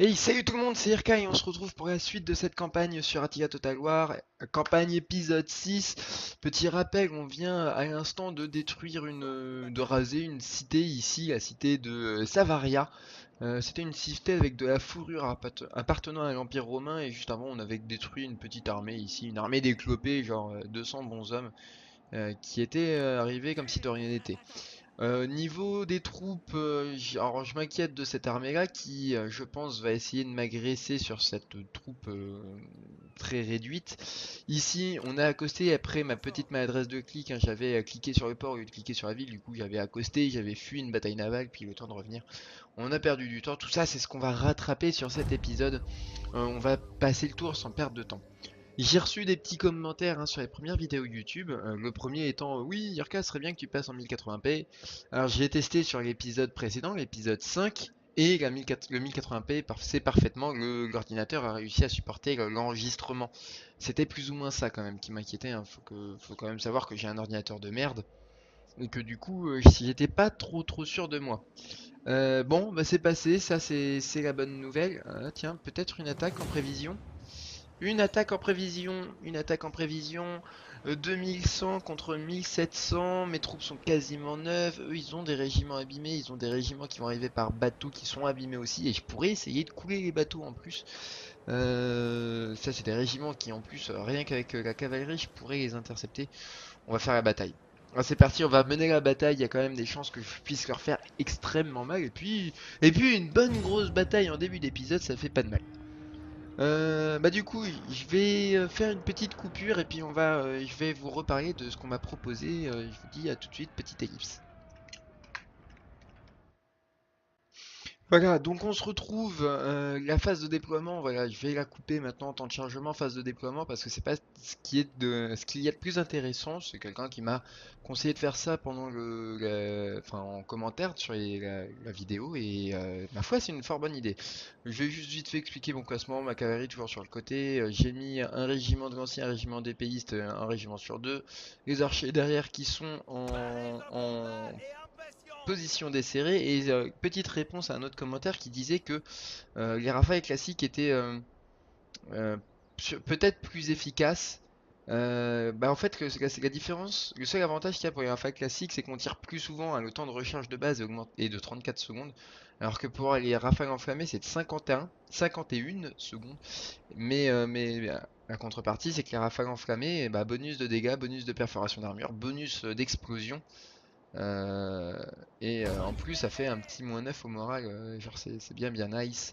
Hey, salut tout le monde, c'est Irka et on se retrouve pour la suite de cette campagne sur Attila Total War, campagne épisode 6. Petit rappel, on vient à l'instant de détruire de raser une cité ici, la cité de Savaria. C'était une cité avec de la fourrure appartenant à l'Empire romain et juste avant on avait détruit une petite armée ici, une armée d'éclopés, genre 200 bons hommes, qui étaient arrivés comme si de rien n'était. Niveau des troupes, alors je m'inquiète de cette armée-là qui, je pense, va essayer de m'agresser sur cette troupe très réduite. Ici, on a accosté après ma petite maladresse de clic, hein, j'avais cliqué sur le port au lieu de cliquer sur la ville, du coup j'avais accosté, j'avais fui une bataille navale, puis le temps de revenir. On a perdu du temps, tout ça c'est ce qu'on va rattraper sur cet épisode. On va passer le tour sans perdre de temps. J'ai reçu des petits commentaires hein, sur les premières vidéos YouTube. Le premier étant oui, Yurka, serait bien que tu passes en 1080p. Alors j'ai testé sur l'épisode précédent, l'épisode 5, et le 1080p c'est parfaitement. L'ordinateur a réussi à supporter l'enregistrement. C'était plus ou moins ça quand même qui m'inquiétait. Hein. Faut quand même savoir que j'ai un ordinateur de merde. Et que du coup, j'étais pas trop sûr de moi. Bon, bah c'est passé, ça c'est la bonne nouvelle. Tiens, peut-être une attaque en prévision. Une attaque en prévision, 2100 contre 1700, mes troupes sont quasiment neuves, eux ils ont des régiments abîmés, ils ont des régiments qui vont arriver par bateau qui sont abîmés aussi, et je pourrais essayer de couler les bateaux en plus. Ça c'est des régiments qui en plus, rien qu'avec la cavalerie, je pourrais les intercepter. On va faire la bataille. Ah, c'est parti, on va mener la bataille, il y a quand même des chances que je puisse leur faire extrêmement mal, et puis une bonne grosse bataille en début d'épisode, ça fait pas de mal. Bah du coup, je vais faire une petite coupure et puis je vais vous reparler de ce qu'on m'a proposé. Je vous dis à tout de suite, petite ellipse. Voilà, donc on se retrouve, la phase de déploiement, voilà, je vais la couper maintenant, temps de chargement, phase de déploiement, parce que c'est pas ce qu'il y a de plus intéressant, c'est quelqu'un qui m'a conseillé de faire ça pendant enfin en commentaire sur la vidéo, et ma foi c'est une fort bonne idée. Je vais juste vite fait expliquer mon classement, ma cavalerie toujours sur le côté, j'ai mis un régiment de lanciers, un régiment d'épéistes, un régiment sur deux, les archers derrière qui sont en position desserrée et petite réponse à un autre commentaire qui disait que les rafales classiques étaient euh, peut-être plus efficaces. Bah en fait c'est la différence, le seul avantage qu'il y a pour les rafales classiques c'est qu'on tire plus souvent, hein, le temps de recharge de base est de 34 secondes alors que pour les rafales enflammées c'est de 51 secondes mais la contrepartie c'est que les rafales enflammées bah, bonus de dégâts, bonus de perforation d'armure, bonus d'explosion euh, en plus, ça fait un petit -9 au moral, genre c'est bien nice.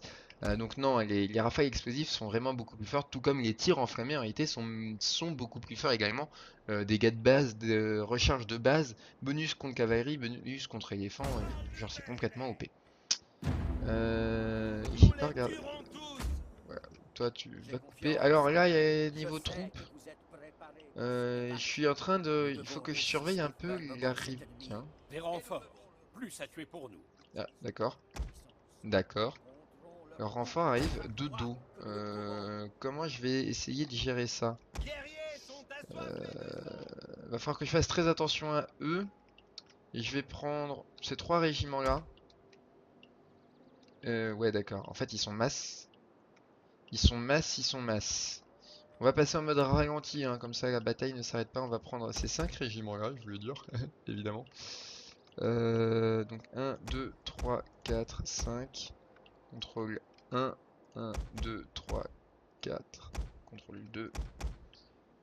Donc non, les rafales explosives sont vraiment beaucoup plus fortes, tout comme les tirs enflammés en réalité sont beaucoup plus forts également. Dégâts de base, de recharge de base, bonus contre cavalerie, bonus contre éléphant, genre c'est complètement OP. J'ai pas regardé. Voilà, toi tu vas couper. Alors là, il y a niveau troupes. Je suis en train de. Il faut que je surveille un peu la rive. Tiens. Des renforts, plus à tuer pour nous. Ah, d'accord. D'accord. Le renfort arrive de dos. Comment je vais essayer de gérer ça? Va falloir que je fasse très attention à eux. Et je vais prendre ces trois régiments-là. Ouais, d'accord. En fait, ils sont masse. Ils sont masse. On va passer en mode ralenti, hein, comme ça la bataille ne s'arrête pas. On va prendre ces cinq régiments-là, je veux dire, évidemment. Donc 1, 2, 3, 4, 5. Contrôle 1, 1, 2, 3, 4. Contrôle 2.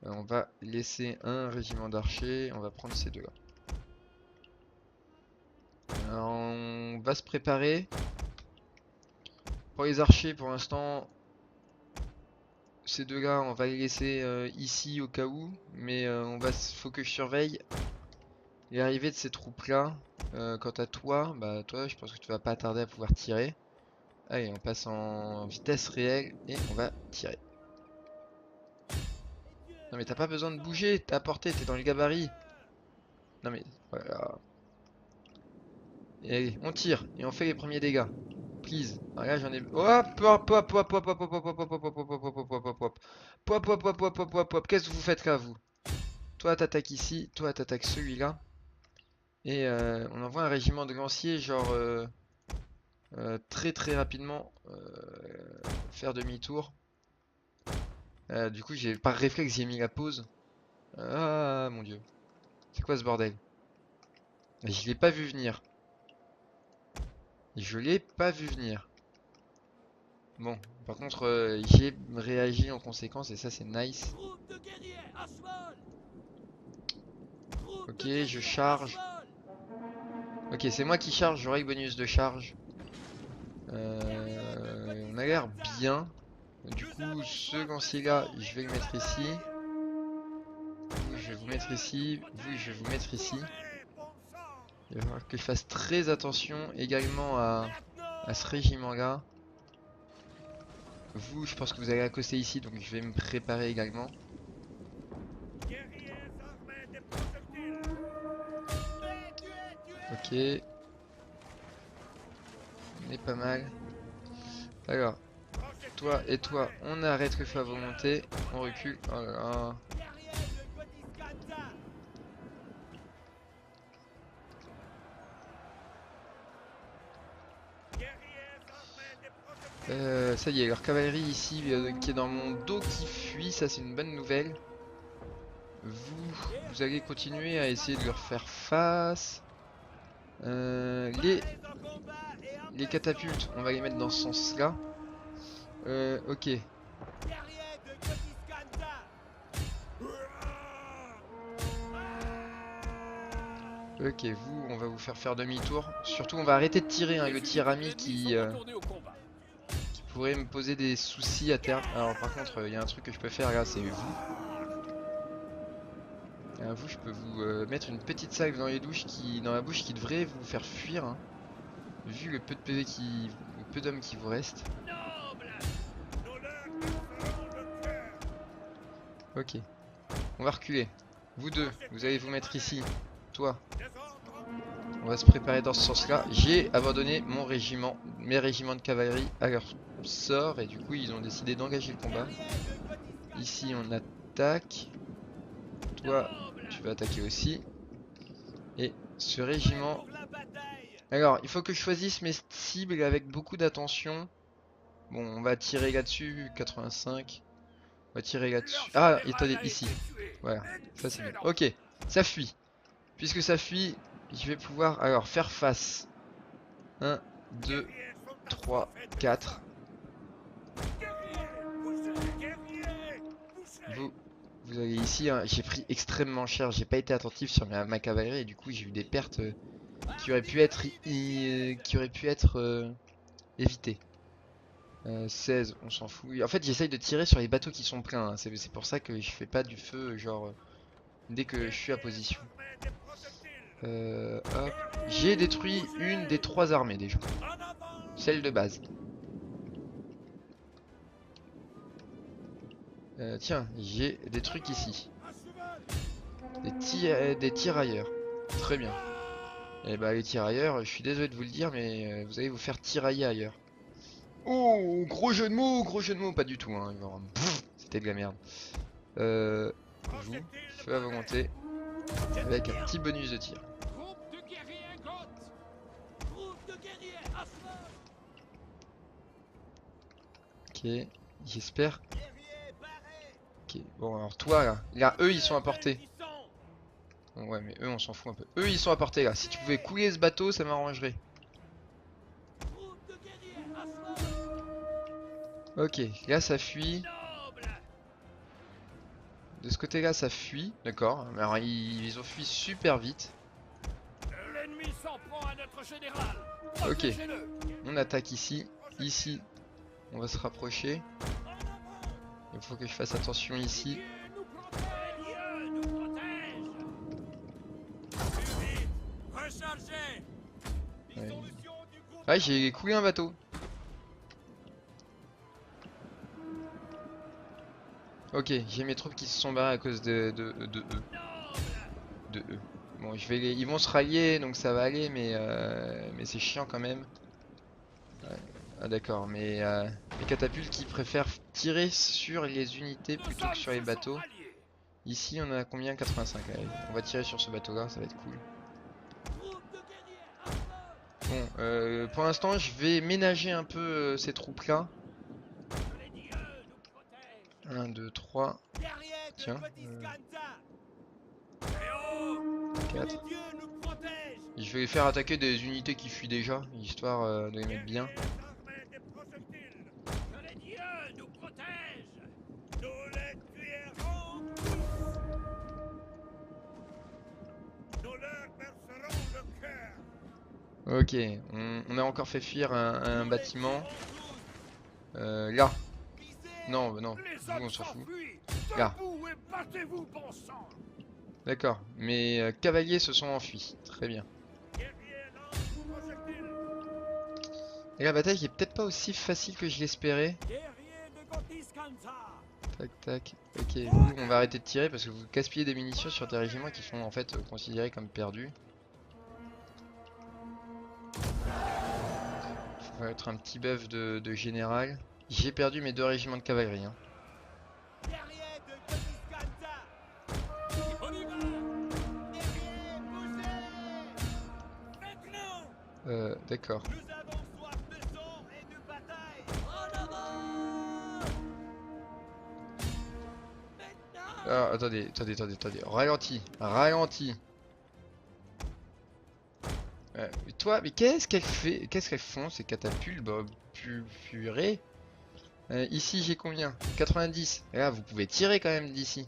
On va laisser un régiment d'archers. On va prendre ces deux-là. On va se préparer. Pour les archers, pour l'instant, ces deux-là, on va les laisser ici au cas où. Mais faut que je surveille l'arrivée de ces troupes-là. Quant à toi, bah toi, je pense que tu vas pas tarder à pouvoir tirer. Allez, on passe en vitesse réelle et on va tirer. Non mais t'as pas besoin de bouger, t'es à portée, t'es dans le gabarit. Non mais voilà. Et allez, on tire et on fait les premiers dégâts. Please. Ah, là j'en ai. Hop hop hop hop hop hop hop hop hop hop hop hop hop hop hop hop hop hop. Pop hop hop hop hop hop hop. Qu'est-ce que vous faites là vous? Toi t'attaques ici, toi t'attaques celui-là. Et on envoie un régiment de lanciers genre très très rapidement faire demi-tour. Du coup, par réflexe, j'ai mis la pause. Ah mon dieu. C'est quoi ce bordel? Je l'ai pas vu venir. Je l'ai pas vu venir. Bon, par contre, j'ai réagi en conséquence et ça c'est nice. Ok, je charge. Ok, c'est moi qui charge, j'aurai le bonus de charge. On a l'air bien. Du coup, ce lancier-là, je vais le mettre ici. Vous, je vais vous mettre ici. Vous, je vais vous mettre ici. Il va falloir que je fasse très attention également à ce régiment-là. Vous, je pense que vous allez accoster ici, donc je vais me préparer également. Ok. On est pas mal. Alors, toi et toi, on arrête le feu à volonté. On recule. Oh là là. Ça y est, leur cavalerie ici qui est dans mon dos qui fuit, ça c'est une bonne nouvelle. Vous allez continuer à essayer de leur faire face. Les catapultes, on va les mettre dans ce sens-là. Ok. Ok, vous, on va vous faire demi-tour. Surtout, on va arrêter de tirer, hein, le tir ami qui pourrait me poser des soucis à terme. Alors, par contre, il y a un truc que je peux faire là, c'est vous. Vous, je peux vous mettre une petite salve dans dans la bouche qui devrait vous faire fuir, hein, vu le peu de PV le peu d'hommes qui vous reste. Ok, on va reculer. Vous deux, vous allez vous mettre ici. Toi, on va se préparer dans ce sens-là. J'ai abandonné mes régiments de cavalerie à leur sort et du coup ils ont décidé d'engager le combat. Ici on attaque. Toi, tu vas attaquer aussi. Et ce régiment... Alors, il faut que je choisisse mes cibles avec beaucoup d'attention. Bon, on va tirer là-dessus, 85. On va tirer là-dessus. Ah, attendez, ici. Voilà, ça c'est bien. Ok, ça fuit. Puisque ça fuit, je vais pouvoir alors faire face. 1, 2, 3, 4. Vous allez ici, hein. J'ai pris extrêmement cher, j'ai pas été attentif sur ma cavalerie et du coup j'ai eu des pertes qui auraient pu être, évitées. 16, on s'en fout. En fait, j'essaye de tirer sur les bateaux qui sont pleins, hein. C'est pour ça que je fais pas du feu, genre, dès que je suis à position. Hop. J'ai détruit une des 3 armées déjà. Celle de base. Tiens, j'ai des trucs ici. Des tirailleurs. Très bien. Et bah les tirailleurs, je suis désolé de vous le dire, mais vous allez vous faire tirailler ailleurs. Oh, gros jeu de mots, pas du tout, hein. C'était de la merde. Vous, feu à volonté, avec un petit bonus de tir. Ok, j'espère. Ok, bon alors toi là, eux ils sont à portée. Bon, ouais mais eux on s'en fout un peu. Eux ils sont à portée là, si tu pouvais couler ce bateau ça m'arrangerait. Ok, là ça fuit. De ce côté là ça fuit, d'accord. Alors ils ont fui super vite. Ok, on attaque ici. Ici, on va se rapprocher. Il faut que je fasse attention ici. Ouais. Ah, j'ai coulé un bateau. Ok, j'ai mes troupes qui se sont barrées à cause de eux. De eux. Bon, ils vont se rallier, donc ça va aller, mais c'est chiant quand même. Ouais. Ah d'accord, mais les catapultes qui préfèrent tirer sur les unités plutôt que sur les bateaux. Ici, on a combien? 85. Allez, on va tirer sur ce bateau-là, ça va être cool. Bon, Bon, pour l'instant, je vais ménager un peu ces troupes-là. 1, 2, 3. Tiens. 4. Je vais faire attaquer des unités qui fuient déjà, histoire de les mettre bien. Ok, on a encore fait fuir un bâtiment. Là. Non, non, vous on s'en fout. Là. D'accord, mes cavaliers se sont enfuis. Très bien. Et la bataille est peut-être pas aussi facile que je l'espérais. Tac tac. Ok, vous on va arrêter de tirer parce que vous gaspillez des munitions sur des régiments qui sont en fait considérés comme perdus. Il va être un petit buff de général. J'ai perdu mes 2 régiments de cavalerie. Hein. D'accord. Ah, attendez. Ralenti. Toi, mais qu'est-ce qu'elle fait? Qu'est-ce qu'elles font ces catapultes? Bah, purée. Ici, j'ai combien? 90. Et là, vous pouvez tirer quand même d'ici.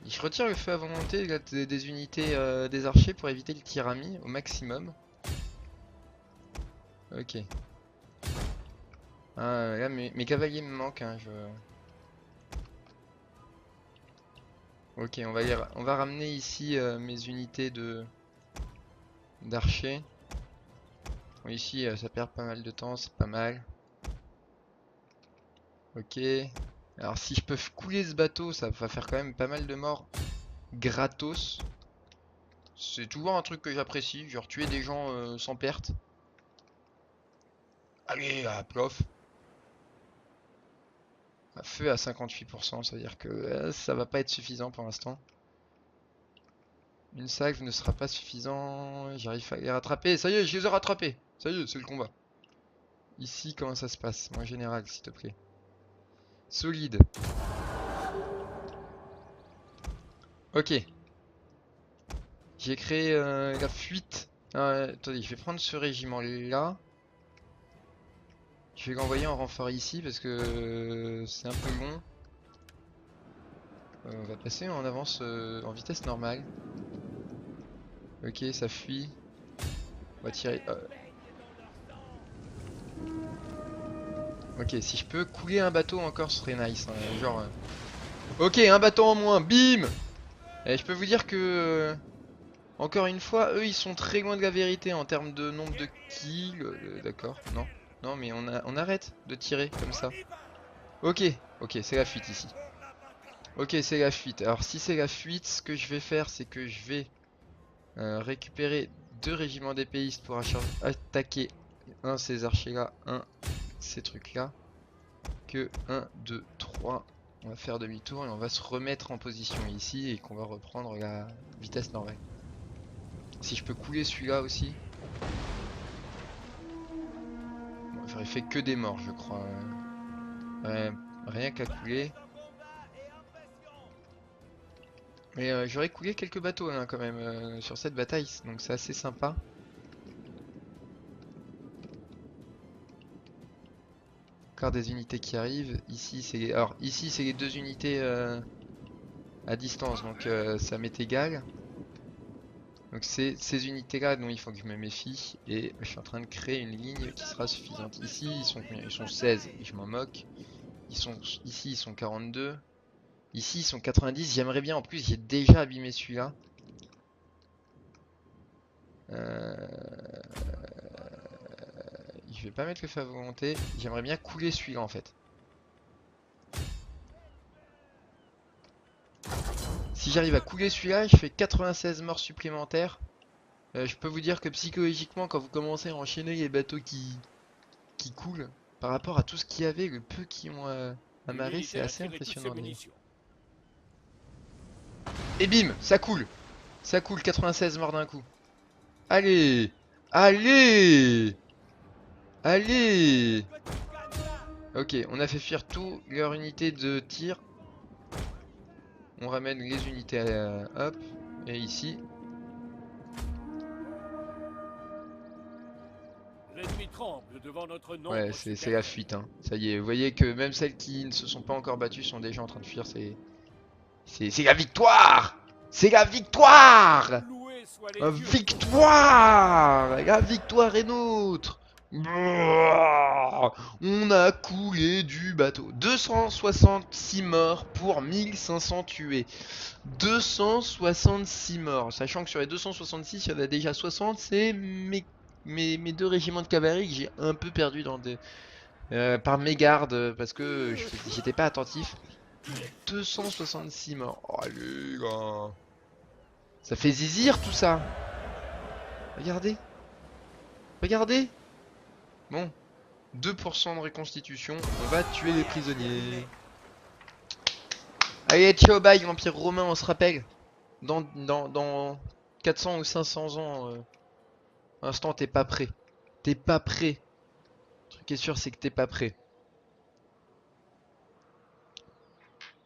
Je retire le feu à volonté des unités des archers pour éviter le tir ami au maximum. Ok. Ah, là, mes cavaliers me manquent. Hein, Ok, on va ramener ici mes unités d'archers. Bon, ici, ça perd pas mal de temps, c'est pas mal. Ok. Alors si je peux couler ce bateau, ça va faire quand même pas mal de morts gratos. C'est toujours un truc que j'apprécie, genre tuer des gens sans perte. Allez, à plof. À feu à 58%, ça veut dire que ça va pas être suffisant pour l'instant. Une salve ne sera pas suffisant. J'arrive à les rattraper. Ça y est, je les ai rattrapés. Ça y est, c'est le combat. Ici, comment ça se passe? Moi, général, s'il te plaît. Solide. Ok. J'ai créé la fuite. Attendez, je vais prendre ce régiment là. Je vais l'envoyer en renfort ici parce que c'est un peu long. On va passer en avance en vitesse normale. Ok, ça fuit. On va tirer. Ok, si je peux couler un bateau encore, ce serait nice. Hein, genre. Ok, un bateau en moins, bim! Et je peux vous dire que. Encore une fois, eux ils sont très loin de la vérité en termes de nombre de kills. D'accord, non. Non, mais on arrête de tirer comme ça. Ok, c'est la fuite ici. Ok, c'est la fuite. Alors, si c'est la fuite, ce que je vais faire, c'est que je vais récupérer 2 régiments d'épéistes pour attaquer un de ces archers là, un ces trucs là. Que 1, 2, 3. On va faire demi-tour et on va se remettre en position ici et qu'on va reprendre la vitesse normale. Si je peux couler celui-là aussi. Bon, j'aurais fait que des morts, je crois. Rien qu'à couler. Mais j'aurais coulé quelques bateaux hein, quand même sur cette bataille, donc c'est assez sympa. Encore des unités qui arrivent. Ici c'est les 2 unités à distance, donc ça m'est égal. Donc c'est ces unités là dont il faut que je me méfie. Et je suis en train de créer une ligne qui sera suffisante. Ici ils sont combien? Ils sont 16, et je m'en moque. Ici ils sont 42. Ici ils sont 90, j'aimerais bien en plus, j'ai déjà abîmé celui-là. Je vais pas mettre le feu à volonté, j'aimerais bien couler celui-là en fait. Si j'arrive à couler celui-là, je fais 96 morts supplémentaires. Je peux vous dire que psychologiquement, quand vous commencez à enchaîner les bateaux qui coulent, par rapport à tout ce qu'il y avait, le peu qui ont amarré, c'est assez impressionnant. Et bim, ça coule. Ça coule, 96 morts d'un coup. Allez! Allez! Allez! Ok, on a fait fuir tout leur unité de tir. On ramène les unités hop. Et ici. L'ennemi tremble devant notre Ouais, nombre c'est la supérieur. fuite, hein. Ça y est, vous voyez que même celles qui ne se sont pas encore battues sont déjà en train de fuir. C'est la victoire! C'est la victoire! Loués soient les dieux qui ont Victoire! La victoire est nôtre! Brrr. On a coulé du bateau. 266 morts pour 1500 tués. 266 morts. Sachant que sur les 266, il y en a déjà 60. C'est mes deux régiments de cavalerie que j'ai un peu perdu par mégarde parce que j'étais pas attentif. 266 morts. Oh les gars. Ça fait zizir tout ça. Regardez. Regardez. Bon. 2% de reconstitution. On va tuer les prisonniers. Allez, ciao bye, l'Empire romain, on se rappelle. Dans 400 ou 500 ans. Pour l'instant, t'es pas prêt. T'es pas prêt. Le truc qui est sûr, c'est que t'es pas prêt.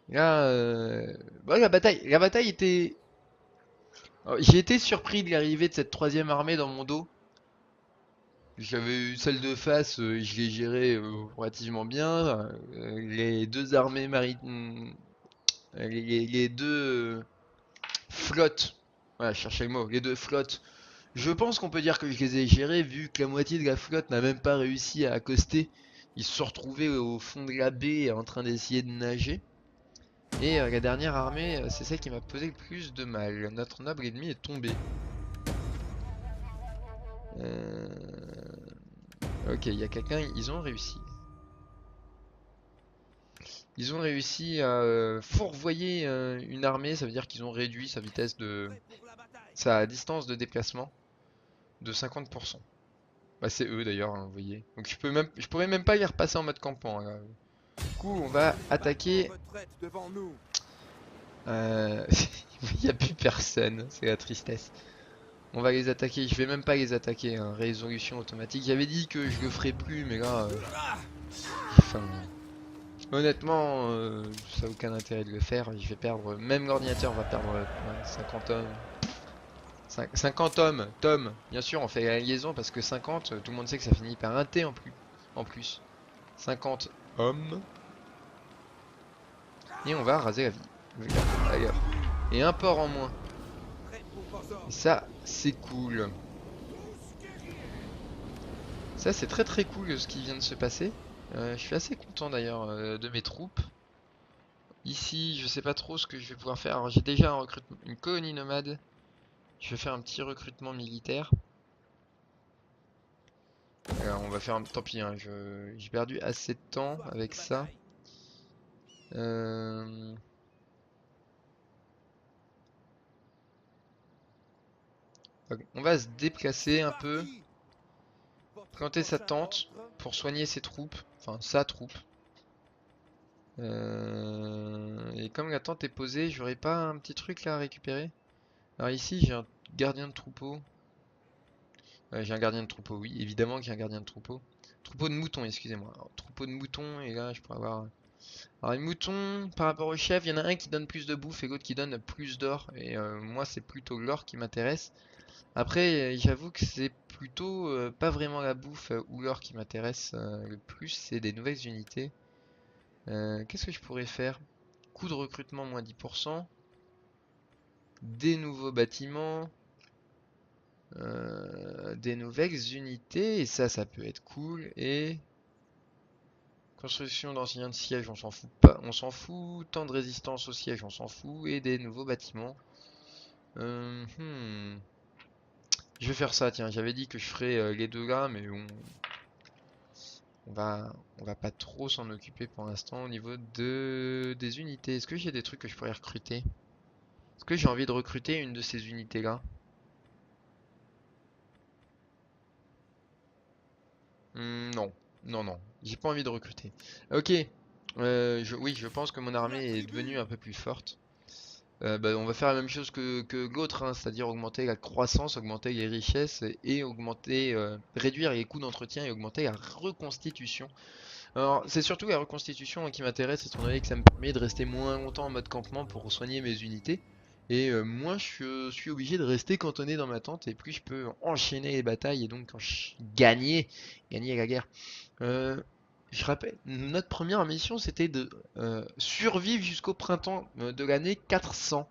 Là, ouais, la bataille était. J'ai été surpris de l'arrivée de cette troisième armée dans mon dos. J'avais eu celle de face, je l'ai gérée relativement bien. Les deux armées maritimes, les deux flottes, voilà, je cherchais le mot, les deux flottes. Je pense qu'on peut dire que je les ai gérées vu que la moitié de la flotte n'a même pas réussi à accoster. Ils se sont retrouvés au fond de la baie en train d'essayer de nager. Et la dernière armée, c'est celle qui m'a posé le plus de mal. Notre noble ennemi est tombé. Euh, Ok, il y a quelqu'un, ils ont réussi. Ils ont réussi à fourvoyer une armée, ça veut dire qu'ils ont réduit sa vitesse sa distance de déplacement de 50%. Bah c'est eux d'ailleurs, hein, vous voyez. Donc je pourrais même pas y repasser en mode campant, là. Du coup, on va attaquer. Il n'y a plus personne, c'est la tristesse. On va les attaquer, je vais même pas les attaquer, hein. Résolution automatique. J'avais dit que je le ferais plus, mais là, enfin, honnêtement, ça n'a aucun intérêt de le faire. Je vais perdre, même l'ordinateur va perdre 50 hommes. 50 hommes, Tom, bien sûr, on fait la liaison parce que 50, tout le monde sait que ça finit par un T en plus. En plus, 50 hommes. Et on va raser la ville. Allez, hop. Et un port en moins. Et ça, c'est cool. Ça, c'est très très cool ce qui vient de se passer. Je suis assez content d'ailleurs de mes troupes. Ici, je sais pas trop ce que je vais pouvoir faire. Alors, j'ai déjà une colonie nomade. Je vais faire un petit recrutement militaire. Alors, on va faire un... Tant pis, hein, j'ai perdu assez de temps avec ça. Euh, On va se déplacer un peu. Planter sa tente pour soigner ses troupes. Enfin, sa troupe. Et comme la tente est posée, j'aurais pas un petit truc là à récupérer. Alors ici, j'ai un gardien de troupeau. J'ai un gardien de troupeau, oui, évidemment que j'ai un gardien de troupeau. Troupeau de moutons, excusez-moi. Alors, troupeau de moutons, et là, je pourrais avoir... Alors les moutons, par rapport au chef, il y en a un qui donne plus de bouffe et l'autre qui donne plus d'or. Et moi, c'est plutôt l'or qui m'intéresse. Après, j'avoue que c'est plutôt pas vraiment la bouffe ou l'or qui m'intéresse le plus, c'est des nouvelles unités. Qu'est-ce que je pourrais faire? Coût de recrutement moins 10%. Des nouveaux bâtiments. Des nouvelles unités. Et ça peut être cool. Et construction d'anciens sièges, on s'en fout pas. On s'en fout. Temps de résistance au siège, on s'en fout. Et des nouveaux bâtiments. Je vais faire ça, tiens. J'avais dit que je ferais les deux là, mais on va pas trop s'en occuper pour l'instant au niveau des unités. Est-ce que j'ai des trucs que je pourrais recruter? Est-ce que j'ai envie de recruter une de ces unités-là? Non, non, non. J'ai pas envie de recruter. Ok. Oui, je pense que mon armée est devenue un peu plus forte. Bah, on va faire la même chose que l'autre, hein, c'est-à-dire augmenter la croissance, augmenter les richesses et augmenter, réduire les coûts d'entretien et augmenter la reconstitution. Alors, c'est surtout la reconstitution, hein, qui m'intéresse, étant donné que ça me permet de rester moins longtemps en mode campement pour soigner mes unités. Et moins je suis obligé de rester cantonné dans ma tente, et plus je peux enchaîner les batailles et donc gagner la guerre. Euh, je rappelle, notre première mission c'était de survivre jusqu'au printemps de l'année 400.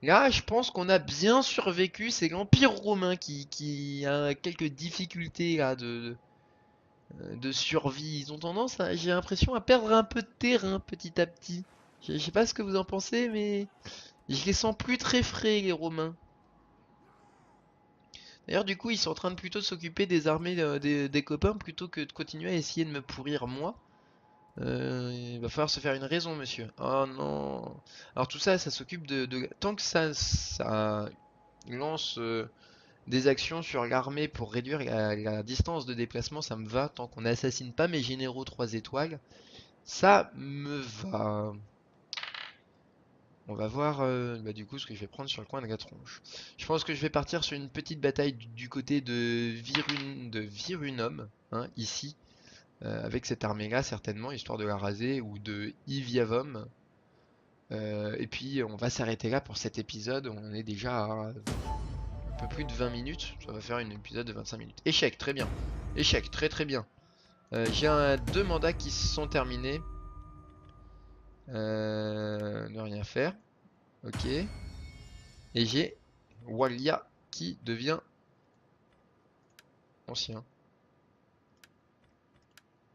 Là, je pense qu'on a bien survécu. C'est l'Empire romain qui a quelques difficultés là de survie. Ils ont tendance, j'ai l'impression, à perdre un peu de terrain petit à petit. Je sais pas ce que vous en pensez, mais je les sens plus très frais, les Romains. D'ailleurs, du coup, ils sont en train de plutôt s'occuper des armées des copains plutôt que de continuer à essayer de me pourrir moi. Il va falloir se faire une raison, monsieur. Oh non. Alors tout ça, ça s'occupe tant que ça lance des actions sur l'armée pour réduire la distance de déplacement, ça me va. Tant qu'on n'assassine pas mes généraux 3 étoiles, ça me va. On va voir bah, du coup ce que je vais prendre sur le coin de la tronche. Je pense que je vais partir sur une petite bataille du côté de Virunum, hein, ici, avec cette armée-là certainement, histoire de la raser, ou de Iviavum. Et puis on va s'arrêter là pour cet épisode. On est déjà à un peu plus de 20 minutes. Ça va faire un épisode de 25 minutes. Échec, très bien. Échec, très très bien. J'ai deux mandats qui sont terminés. Ne rien faire. Ok. Et j'ai Walia qui devient ancien.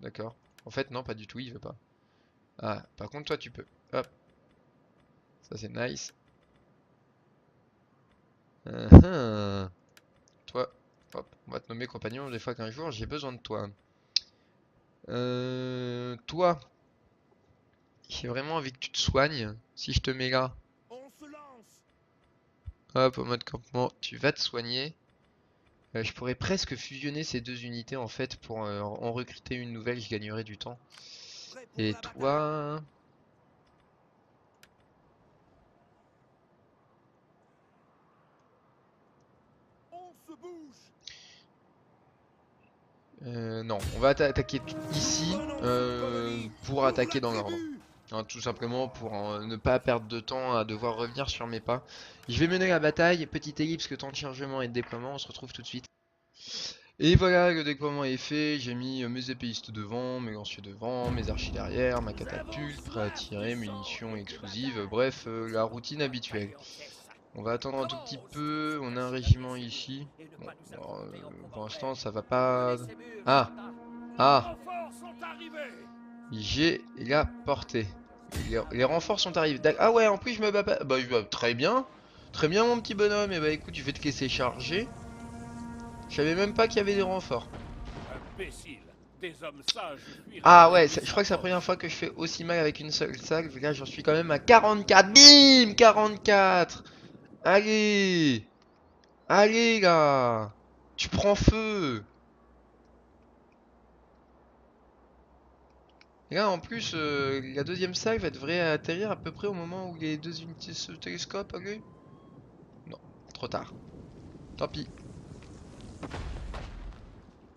D'accord. En fait, non, pas du tout, il veut pas. Ah, par contre, toi, tu peux. Hop. Ça, c'est nice. Toi, hop, on va te nommer compagnon des fois qu'un jour j'ai besoin de toi. Toi, j'ai vraiment envie que tu te soignes. Si je te mets là, On se lance. hop, au mode campement, tu vas te soigner. Je pourrais presque fusionner ces deux unités en fait pour en recruter une nouvelle, je gagnerais du temps. Prêt pour Et la bataille. toi, On se bouge. non, on va attaquer ici Prenons ce colonie pour pour attaquer la dans l'ordre. tribu. Hein, tout simplement pour ne pas perdre de temps à devoir revenir sur mes pas. Je vais mener la bataille, petite ellipse, que temps de chargement et de déploiement, on se retrouve tout de suite. Et voilà, le déploiement est fait, j'ai mis mes épéistes devant, mes lanciers devant, mes archers derrière, ma catapulte, prêt à tirer, munitions explosives, bref, la routine habituelle. On va attendre un tout petit peu, on a un régiment ici. Bon, alors, pour l'instant ça va pas... Ah! Les Ah! renforts sont arrivés. J'ai la portée. Les renforts sont arrivés. Ah ouais, en plus je me bats pas. Bah, très bien. Très bien mon petit bonhomme. Et bah écoute, tu fais te laisser charger. Je savais même pas qu'il y avait des renforts. Imbécile. Des hommes sages fuiraient Ah où ouais, l'ennemi je crois que c'est la s'approche. première fois que je fais aussi mal avec une seule salve. Là j'en suis quand même à 44. Bim 44. Allez. Allez là. Tu prends feu. Et là en plus, la deuxième salve elle devrait atterrir à peu près au moment où les deux unités se télescopent. Allez. Non, trop tard. Tant pis.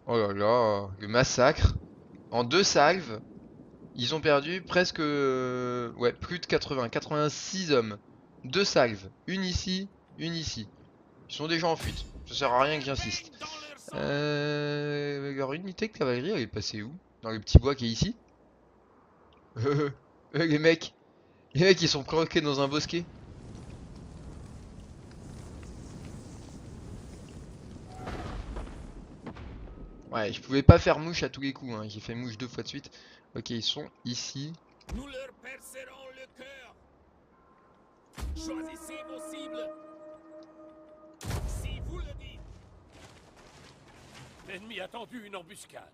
Oh là là, le massacre. En deux salves, ils ont perdu presque... ouais, plus de 80. 86 hommes. Deux salves. Une ici, une ici. Ils sont déjà en fuite. Ça sert à rien que j'insiste. Baigne dans leur sang. Leur unité de cavalerie, elle est passée où? Dans le petit bois qui est ici? Les mecs. Les mecs, ils sont croqués dans un bosquet. Ouais, je pouvais pas faire mouche à tous les coups, hein. J'ai fait mouche deux fois de suite. Ok, ils sont ici. Nous leur percerons le cœur. Choisissez vos cibles. Si vous le dites. L'ennemi a tendu une embuscade.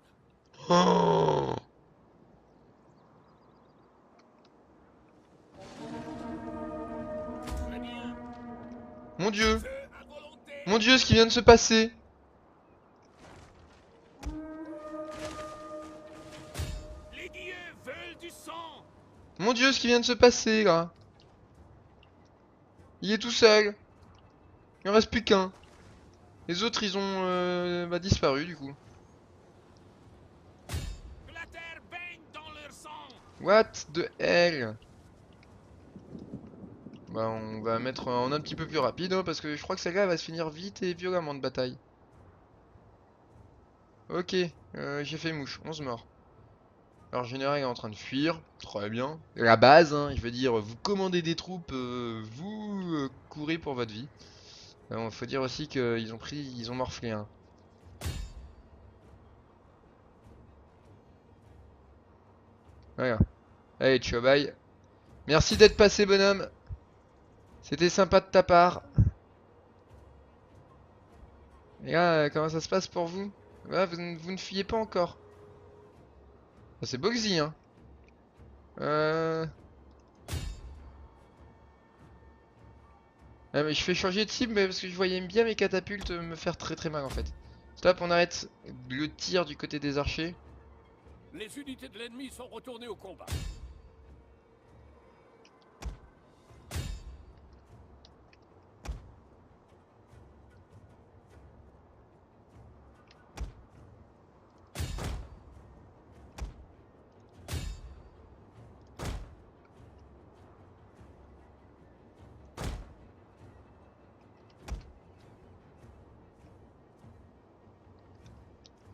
Oh, Très bien. mon Dieu! Feu à volonté. Mon Dieu, ce qui vient de se passer! Les dieux veulent du sang. Mon Dieu, ce qui vient de se passer là! Il est tout seul. Il en reste plus qu'un. Les autres, ils ont bah, disparu du coup. Que la terre baigne dans leur sang. What the hell? Bah, on va mettre en un petit peu plus rapide, hein, parce que je crois que celle-là va se finir vite et violemment de bataille. Ok, j'ai fait mouche, 11 morts. Alors, le général est en train de fuir, très bien. La base, hein, je veux dire, vous commandez des troupes, vous courez pour votre vie. Faut dire aussi qu'ils ils ont morflé un. Voilà. Allez, Chobaï. Merci d'être passé, bonhomme. C'était sympa de ta part. Et là, comment ça se passe pour vous? Là, vous ne fuyez pas encore. Ah, c'est Boxy, hein. Euh... Ah, mais je fais changer de cible mais parce que je voyais bien mes catapultes me faire très très mal en fait. Stop, on arrête le tir du côté des archers. Les unités de l'ennemi sont retournées au combat.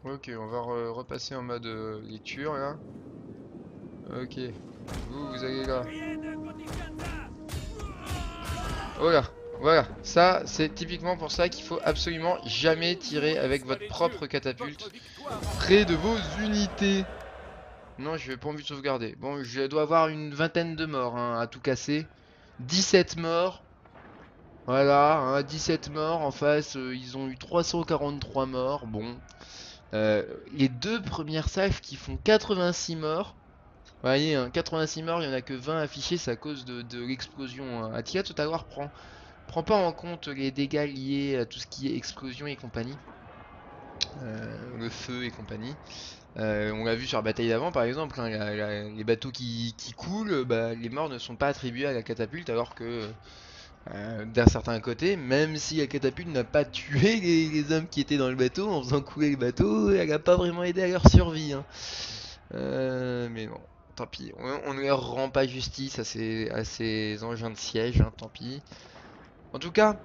Ok, on va repasser en mode lecture là. Ok, vous allez là. Rien ne conditionne ça. Voilà, voilà. Ça, c'est typiquement pour ça qu'il faut absolument jamais tirer avec Soit votre les propre dieux, catapulte votre victoire près de vos unités. Non, je vais pas envie de sauvegarder. Bon, je dois avoir une vingtaine de morts hein, à tout casser. 17 morts. Voilà, hein, 17 morts. En face, ils ont eu 343 morts. Bon. Les deux premières salves qui font 86 morts. Vous voyez, hein, 86 morts, il n'y en a que 20 affichés, c'est à cause de l'explosion. Attila Total War prend pas en compte les dégâts liés à tout ce qui est explosion et compagnie. Le feu et compagnie. On l'a vu sur la bataille d'avant par exemple, hein, les bateaux qui coulent, bah, les morts ne sont pas attribués à la catapulte alors que d'un certain côté, même si la catapulte n'a pas tué les hommes qui étaient dans le bateau en faisant couler le bateau, elle n'a pas vraiment aidé à leur survie. Hein. Mais bon, tant pis, on ne leur rend pas justice à ces engins de siège, hein, tant pis. En tout cas,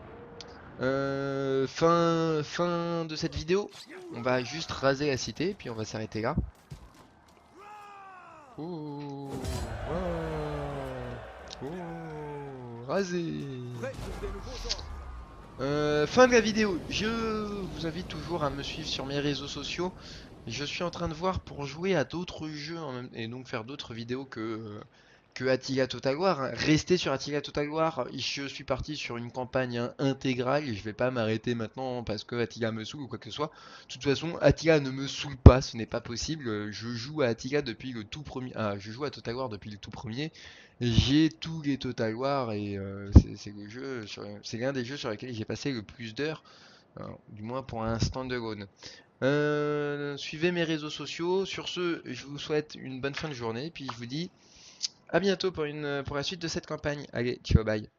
fin de cette vidéo. On va juste raser la cité, puis on va s'arrêter là. Oh, wow, oh, rasé. Fin de la vidéo. Je vous invite toujours à me suivre sur mes réseaux sociaux. Je suis en train de voir pour jouer à d'autres jeux et donc faire d'autres vidéos que Attila Total War. Hein. Rester sur Attila Total War, je suis parti sur une campagne intégrale et je vais pas m'arrêter maintenant parce que Attila me saoule ou quoi que ce soit. De toute façon, Attila ne me saoule pas, ce n'est pas possible. Je joue à Attila depuis le tout premier. Ah, je joue à Total War depuis le tout premier. J'ai tous les Total War et c'est le jeu c'est l'un des jeux sur lesquels j'ai passé le plus d'heures, du moins pour un standalone. Suivez mes réseaux sociaux. Sur ce, je vous souhaite une bonne fin de journée. Puis je vous dis à bientôt pour la suite de cette campagne. Allez, ciao, bye.